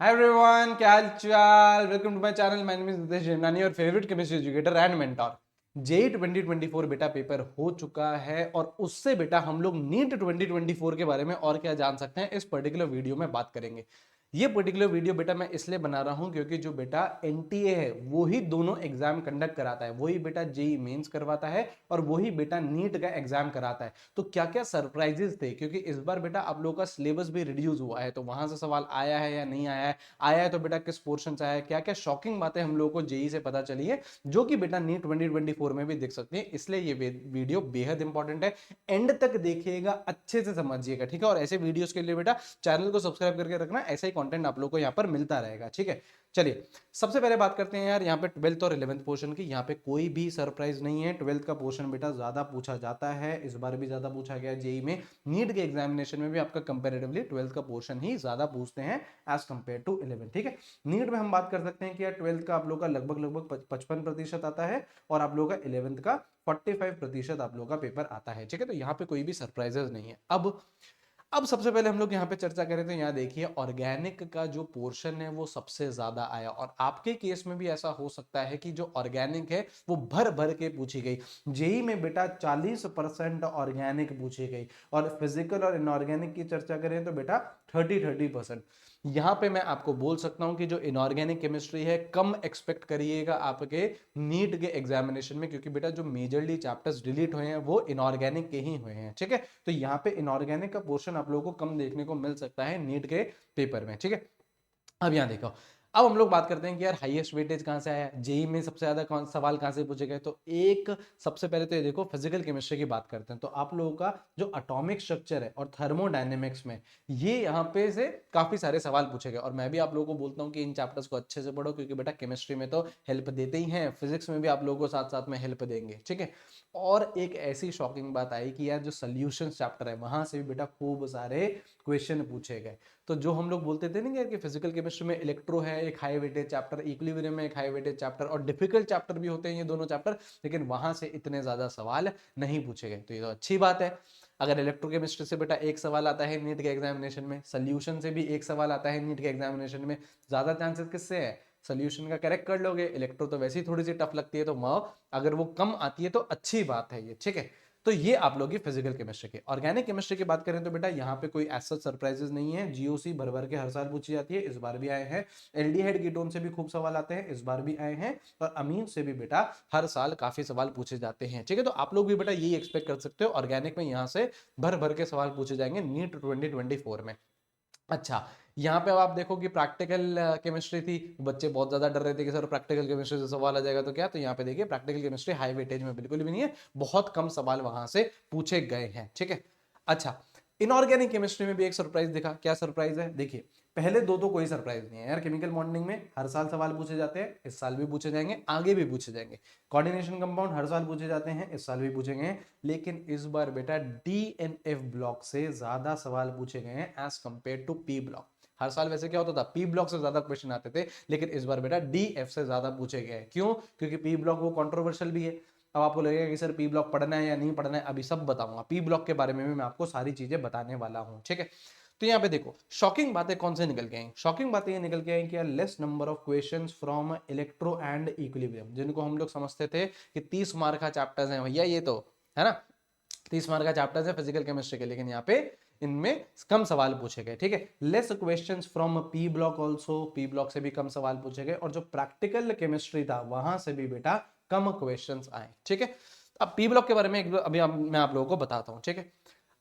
Hi everyone, क्या हाल चाल। Welcome to my channel. My name is Nitesh Jemnani और favourite chemistry educator and mentor. JEE 2024 बेटा पेपर हो चुका है और उससे बेटा हम लोग नीट 2024 के बारे में और क्या जान सकते हैं इस पर्टिकुलर वीडियो में बात करेंगे। ये पर्टिकुलर वीडियो बेटा मैं इसलिए बना रहा हूं क्योंकि जो बेटा एनटीए है वो ही दोनों एग्जाम कंडक्ट कराता है, वही बेटा जेई मेंस करवाता है और वही बेटा नीट का एग्जाम कराता है। तो क्या क्या सरप्राइजेस थे, क्योंकि इस बार बेटा आप लोगों का सिलेबस भी रिड्यूस हुआ है, तो वहां से सवाल आया है या नहीं आया है, आया है तो बेटा किस पोर्शन से आया है, क्या क्या शॉकिंग बातें हम लोगों को जेई से पता चली है जो कि बेटा नीट 2024 में भी दिख सकती है। इसलिए ये वीडियो बेहद इंपॉर्टेंट है, एंड तक देखिएगा, अच्छे से समझिएगा, ठीक है। और ऐसे वीडियोस के लिए बेटा चैनल को सब्सक्राइब करके रखना, ऐसा ही कंटेंट आप लोगों को यहाँ पर मिलता रहेगा, ठीक है। चलिए सबसे पहले बात करते हैं यार यहाँ पे 12th और 11th पोर्शन की। यहाँ पे कोई भी सरप्राइज नहीं है, 12th का पोर्शन बेटा ज्यादा पूछा जाता है, इस बार भी ज्यादा पूछा गया जेई में। नीट के एग्जामिनेशन में भी आपका कंपेरेटिवली 12th का पोर्शन ही ज्यादा पूछते हैं एज कंपेयर टू 11, ठीक है। नीट में हम बात कर सकते हैं कि यार 12th का आप लोग का लगभग लगभग 55% आता है और आप लोग का 11th का 45% आप लोग का पेपर आता है, ठीक है। तो यहाँ पे कोई भी सरप्राइजेस नहीं है। अब सबसे पहले हम लोग यहाँ पे चर्चा करें तो यहाँ देखिए ऑर्गेनिक का जो पोर्शन है वो सबसे ज्यादा आया, और आपके केस में भी ऐसा हो सकता है कि जो ऑर्गेनिक है वो भर भर के पूछी गई। जेई में बेटा 40% ऑर्गेनिक पूछी गई, और फिजिकल और इनऑर्गेनिक की चर्चा करें तो बेटा 30-30%। यहाँ पे मैं आपको बोल सकता हूँ कि जो इनऑर्गेनिक केमिस्ट्री है कम एक्सपेक्ट करिएगा आपके नीट के एग्जामिनेशन में, क्योंकि बेटा जो मेजरली चैप्टर्स डिलीट हुए हैं वो इनऑर्गेनिक के ही हुए हैं, ठीक है। तो यहाँ पे इनऑर्गेनिक का पोर्शन आप लोगों को कम देखने को मिल सकता है नीट के पेपर में, ठीक है। अब यहाँ देखो, अब हम लोग बात करते हैं कि यार हाईएस्ट वेटेज कहाँ से आया, जेई में सबसे ज्यादा कौन सवाल कहाँ से पूछे गए। तो एक सबसे पहले तो ये देखो फिजिकल केमिस्ट्री की बात करते हैं, तो आप लोगों का जो एटॉमिक स्ट्रक्चर है और थर्मोडायनेमिक्स में ये यहाँ पे से काफी सारे सवाल पूछे गए। और मैं भी आप लोगों को बोलता हूँ कि इन चैप्टर्स को अच्छे से पढ़ो, क्योंकि बेटा केमिस्ट्री में तो हेल्प देते ही हैं, फिजिक्स में भी आप लोगों को साथ साथ में हेल्प देंगे, ठीक है। और एक ऐसी शॉकिंग बात आई कि यार जो सोल्यूशन चैप्टर है वहां से भी बेटा खूब सारे क्वेश्चन पूछे गए। तो जो हम लोग बोलते थे ना यार कि फिजिकल केमिस्ट्री में इलेक्ट्रो है एक हाई वेटेज चैप्टर, इक्विलिब्रियम में एक हाई वेटेज चैप्टर, और डिफिकल्ट चैप्टर भी होते हैं ये दोनों चैप्टर, लेकिन वहां से इतने ज्यादा सवाल नहीं पूछे गए, तो ये तो अच्छी बात है। अगर इलेक्ट्रोकेमिस्ट्री से बेटा एक सवाल आता है नीट के एग्जामिनेशन में, सोल्यूशन से भी एक सवाल आता है नीट के एग्जामिनेशन में, ज्यादा चांसेस किससे है, सोल्यूशन का करेक्ट कर लोगे। इलेक्ट्रो तो वैसे ही थोड़ी सी टफ लगती है, तो अगर वो कम आती है तो अच्छी बात है ये, ठीक है। तो ये आप लोग की फिजिकल केमिस्ट्री की। ऑर्गेनिक केमिस्ट्री की बात करें तो बेटा यहाँ पे कोई ऐसा सरप्राइजेस नहीं है, जीओसी भर भर के हर साल पूछी जाती है, इस बार भी आए हैं। एल्डिहाइड कीटोन से भी खूब सवाल आते हैं, इस बार भी आए हैं। और अमीन से भी बेटा हर साल काफी सवाल पूछे जाते हैं, ठीक है। तो आप लोग भी बेटा यही एक्सपेक्ट कर सकते हो, ऑर्गेनिक में यहाँ से भर भर के सवाल पूछे जाएंगे नीट 2024 में। अच्छा, यहाँ पे अब आप देखो कि प्रैक्टिकल केमिस्ट्री थी, बच्चे बहुत ज्यादा डर रहे थे कि सर प्रैक्टिकल केमिस्ट्री से सवाल आ जाएगा तो क्या, तो यहाँ पे देखिए प्रैक्टिकल केमिस्ट्री हाई वेटेज में बिल्कुल भी नहीं है, बहुत कम सवाल वहां से पूछे गए हैं, ठीक है। अच्छा, इनऑर्गेनिक केमिस्ट्री में भी एक सरप्राइज दिखा। क्या सरप्राइज है, देखिए पहले दो तो कोई सरप्राइज नहीं है यार, केमिकल बॉन्डिंग में हर साल सवाल पूछे जाते हैं, इस साल भी पूछे जाएंगे, आगे भी पूछे जाएंगे। कोऑर्डिनेशन कंपाउंड हर साल पूछे जाते हैं, इस साल भी पूछेंगे, लेकिन इस बार बेटा डीएनएफ ब्लॉक से ज्यादा सवाल पूछे गए हैं as compared to p block. हर साल वैसे क्या होता था, पी ब्लॉक से ज्यादा क्वेश्चन आते थे, लेकिन इस बार बेटा डी एफ से ज्यादा पूछे गए। क्यों, क्योंकि पी ब्लॉक वो कंट्रोवर्शियल भी है। अब आपको लगेगा कि सर पी ब्लॉक पढ़ना है या नहीं पढ़ना है, अभी सब बताऊंगा, पी ब्लॉक के बारे में भी मैं आपको सारी चीजें बताने वाला हूं, ठीक है। तो यहाँ पे देखो शॉकिंग बातें कौन से निकल के आई, शॉकिंग बातें ये निकल के आई कि less number of questions from electro and equilibrium, जिनको हम लोग समझते थे कि 30 मार्क का चैप्टर्स है भैया, ये तो है ना, 30 मार्क का चैप्टर है फिजिकल केमिस्ट्री के, लेकिन यहाँ पे इनमें कम सवाल पूछे गए, ठीक है। Less questions from P block also, P block से भी कम सवाल पूछे गए, और जो प्रैक्टिकल केमिस्ट्री था वहां से भी बेटा कम क्वेश्चंस आए, ठीक है। अब पी ब्लॉक के बारे में अभी मैं आप लोगों को बताता हूं, ठीक है।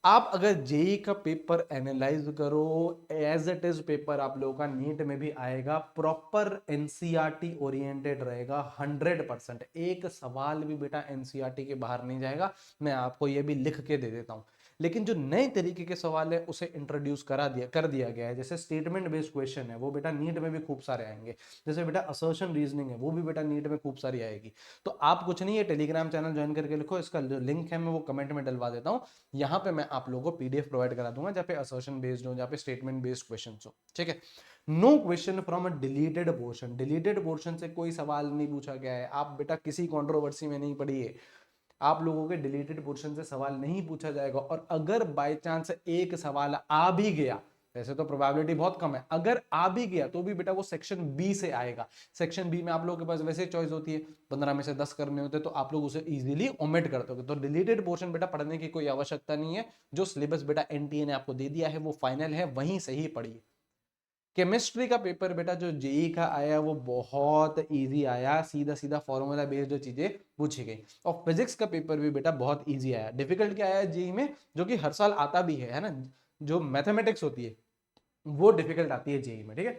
आप अगर जेई का पेपर एनालाइज करो, एज इट इज पेपर आप लोगों का नीट में भी आएगा, प्रॉपर एनसीईआरटी ओरिएंटेड रहेगा 100%, एक सवाल भी बेटा एनसीईआरटी के बाहर नहीं जाएगा, मैं आपको ये भी लिख के दे देता हूं। लेकिन जो नए तरीके के सवाल है उसे इंट्रोड्यूस कर दिया गया है, जैसे स्टेटमेंट बेस्ड क्वेश्चन है वो बेटा नीट में भी खूब सारे आएंगे, जैसे बेटा असर्शन रीजनिंग है वो भी बेटा नीट में खूब सारी आएगी। तो आप कुछ नहीं है, टेलीग्राम चैनल ज्वाइन करके लिखो, इसका जो लिंक है मैं वो कमेंट में डलवा देता हूँ, यहाँ पे मैं आप लोगों को पीडीएफ प्रोवाइड करा दूंगा जहाँ पे असर्शन बेस्ड हो, जहाँ पे स्टेटमेंट बेस्ड क्वेश्चन हो, ठीक है। No question from a deleted portion, deleted portion से कोई सवाल नहीं पूछा गया है, आप बेटा किसी कंट्रोवर्सी में नहीं पढ़िए, आप लोगों के डिलीटेड पोर्शन से सवाल नहीं पूछा जाएगा। और अगर बाय चांस एक सवाल आ भी गया, वैसे तो प्रोबेबिलिटी बहुत कम है, अगर आ भी गया तो भी बेटा वो सेक्शन बी से आएगा। सेक्शन बी में आप लोगों के पास वैसे चॉइस होती है, 15 में से 10 करने होते हैं, तो आप लोग उसे इजीली ओमिट कर दोगे। तो डिलीटेड पोर्शन बेटा पढ़ने की कोई आवश्यकता नहीं है, जो सिलेबस बेटा एनटीए ने आपको दे दिया है वो फाइनल है, वहीं से ही पढ़िए। केमिस्ट्री का पेपर बेटा जो जेई का आया वो बहुत इजी आया, सीधा सीधा फॉर्मूला बेस्ड चीजें पूछी गई। और फिजिक्स का पेपर भी बेटा बहुत इजी आया। डिफिकल्ट क्या आया जेई में, जो कि हर साल आता भी है ना, जो मैथमेटिक्स होती है वो डिफिकल्ट आती है जेई में, ठीक है।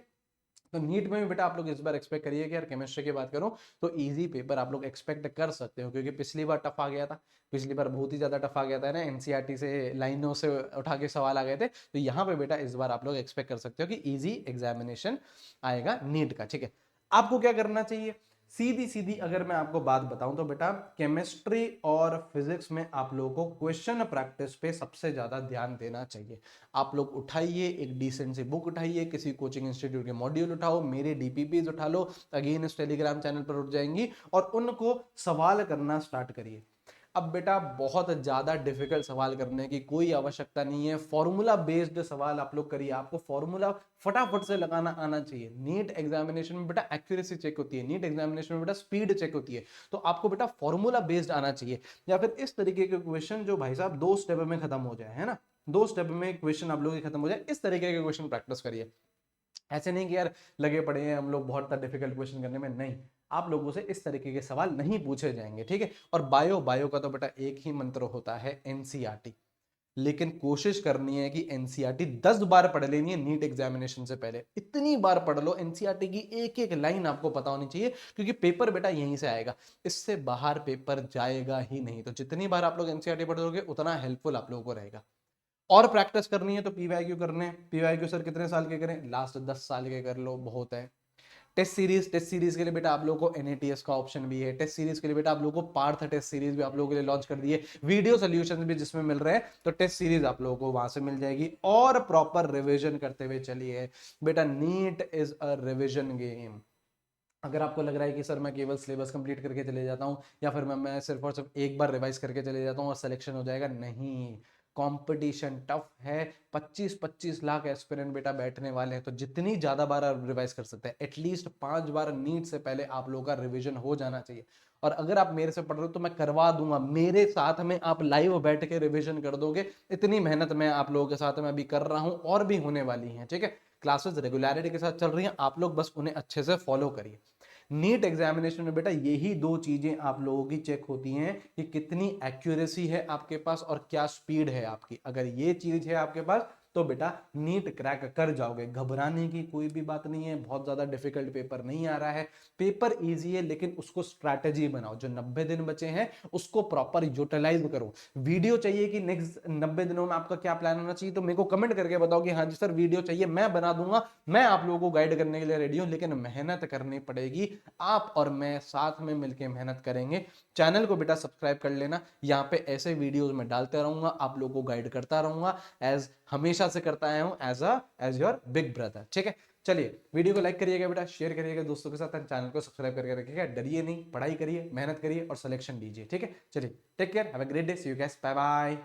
तो नीट में भी बेटा आप लोग इस बार एक्सपेक्ट करिए कि यार केमिस्ट्री की बात करूं तो इजी पेपर आप लोग एक्सपेक्ट कर सकते हो, क्योंकि पिछली बार टफ आ गया था, पिछली बार बहुत ही ज्यादा टफ आ गया था ना, एनसीईआरटी से लाइनों से उठा के सवाल आ गए थे। तो यहाँ पे बेटा इस बार आप लोग एक्सपेक्ट कर सकते हो कि इजी एग्जामिनेशन आएगा नीट का, ठीक है। आपको क्या करना चाहिए, सीधी सीधी अगर मैं आपको बात बताऊं तो बेटा केमिस्ट्री और फिजिक्स में आप लोगों को क्वेश्चन प्रैक्टिस पे सबसे ज्यादा ध्यान देना चाहिए। आप लोग उठाइए एक डिसेंट सी बुक उठाइए, किसी कोचिंग इंस्टीट्यूट के मॉड्यूल उठाओ, मेरे डीपीपीज उठा लो, अगेन इस टेलीग्राम चैनल पर उठ जाएंगी, और उनको सवाल करना स्टार्ट करिए। अब बेटा बहुत ज्यादा डिफिकल्ट सवाल करने की कोई आवश्यकता नहीं है, फॉर्मूला बेस्ड सवाल आप लोग करिए। आपको फॉर्मूला फटाफट से लगाना आना चाहिए। नीट एग्जामिनेशन में बेटा एक्यूरेसी चेक होती है, नीट एग्जामिनेशन में बेटा स्पीड चेक होती है, तो आपको बेटा फॉर्मूला बेस्ड आना चाहिए। या फिर इस तरीके के क्वेश्चन जो भाई साहब 2 स्टेप में खत्म हो जाए, है ना, 2 स्टेप में क्वेश्चन आप लोग के खत्म हो जाए, इस तरीके के क्वेश्चन प्रैक्टिस करिए। ऐसे नहीं कि यार लगे पड़े हैं हम लोग बहुत डिफिकल्ट क्वेश्चन करने में, नहीं, आप लोगों से इस तरीके के सवाल नहीं पूछे जाएंगे, ठीक है। और बायो का तो बेटा एक ही मंत्र होता है एनसीईआरटी, लेकिन कोशिश करनी है कि एनसीईआरटी 10 बार पढ़ लेनी है नीट एग्जामिनेशन से पहले। इतनी बार पढ़ लो, एनसीईआरटी की एक एक लाइन आपको पता होनी चाहिए, क्योंकि पेपर बेटा यहीं से आएगा, इससे बाहर पेपर जाएगा ही नहीं। तो जितनी बार आप लोग एनसीईआरटी पढ़ोगे उतना हेल्पफुल आप लोगों को रहेगा। और प्रैक्टिस करनी है तो पीवाईक्यू करने, पीवाईक्यू सर कितने साल के करें, लास्ट 10 साल के कर लो, बहुत है। टेस्ट सीरीज के लिए बेटा आप लोगों को एनएटीएस का ऑप्शन भी है, टेस्ट सीरीज के लिए बेटा आप लोगों को पार्थ टेस्ट सीरीज भी आप लोगों के लिए लॉन्च कर दिए, वीडियो सोल्यूशन भी जिसमें मिल रहे हैं, तो टेस्ट सीरीज आप लोगों को वहां से मिल जाएगी। और प्रॉपर रिवीजन करते हुए चलिए बेटा, NEET is a revision game. अगर आपको लग रहा है कि सर मैं केवल सिलेबस कंप्लीट करके चले जाता हूँ, या फिर मैं सिर्फ और सिर्फ एक बार रिवाइज करके चले जाता हूँ और सिलेक्शन हो जाएगा, नहीं, कंपटीशन टफ है। 25-25 लाख एस्पिरेंट बेटा बैठने वाले हैं, तो जितनी ज्यादा बार आप रिवाइज कर सकते हैं, एटलीस्ट 5 बार नीट से पहले आप लोगों का रिवीजन हो जाना चाहिए। और अगर आप मेरे से पढ़ रहे हो तो मैं करवा दूंगा, मेरे साथ में आप लाइव बैठ के रिवीजन कर दोगे। इतनी मेहनत मैं आप लोगों के साथ में अभी कर रहा हूं, और भी होने वाली है, ठीक है। क्लासेस रेगुलरिटी के साथ चल रही हैं, आप लोग बस उन्हें अच्छे से फॉलो करिए। नीट एग्जामिनेशन में बेटा यही 2 चीजें आप लोगों की चेक होती हैं कि कितनी एक्यूरेसी है आपके पास और क्या स्पीड है आपकी। अगर ये चीज है आपके पास तो बेटा नीट क्रैक कर जाओगे, घबराने की कोई भी बात नहीं है। बहुत ज्यादा डिफिकल्ट पेपर नहीं आ रहा है, पेपर इजी है, लेकिन उसको स्ट्रैटेजी बनाओ। जो 90 दिन बचे हैं उसको प्रॉपर यूटिलाइज करो। वीडियो चाहिए कि नेक्स्ट 90 दिनों में आपका क्या प्लान होना चाहिए, तो मेरे को कमेंट करके बताओ कि हाँ जी सर वीडियो चाहिए, मैं बना दूंगा, मैं आप लोगों को गाइड करने के लिए रेडी हूं। लेकिन मेहनत करनी पड़ेगी, आप और मैं साथ में मिलकर मेहनत करेंगे। चैनल को बेटा सब्सक्राइब कर लेना, यहाँ पे ऐसे वीडियोस में डालते रहूंगा, आप लोगों को गाइड करता रहूंगा, एज हमेशा से करता आया हूं, एज योर बिग ब्रदर, ठीक है। चलिए वीडियो को लाइक करिएगा बेटा, शेयर करिएगा दोस्तों के साथ, चैनल को सब्सक्राइब करके रखिएगा। डरिए नहीं, पढ़ाई करिए, मेहनत करिए और सिलेक्शन दीजिए, ठीक है। चलिए take care, have a great day, see you guys, bye bye.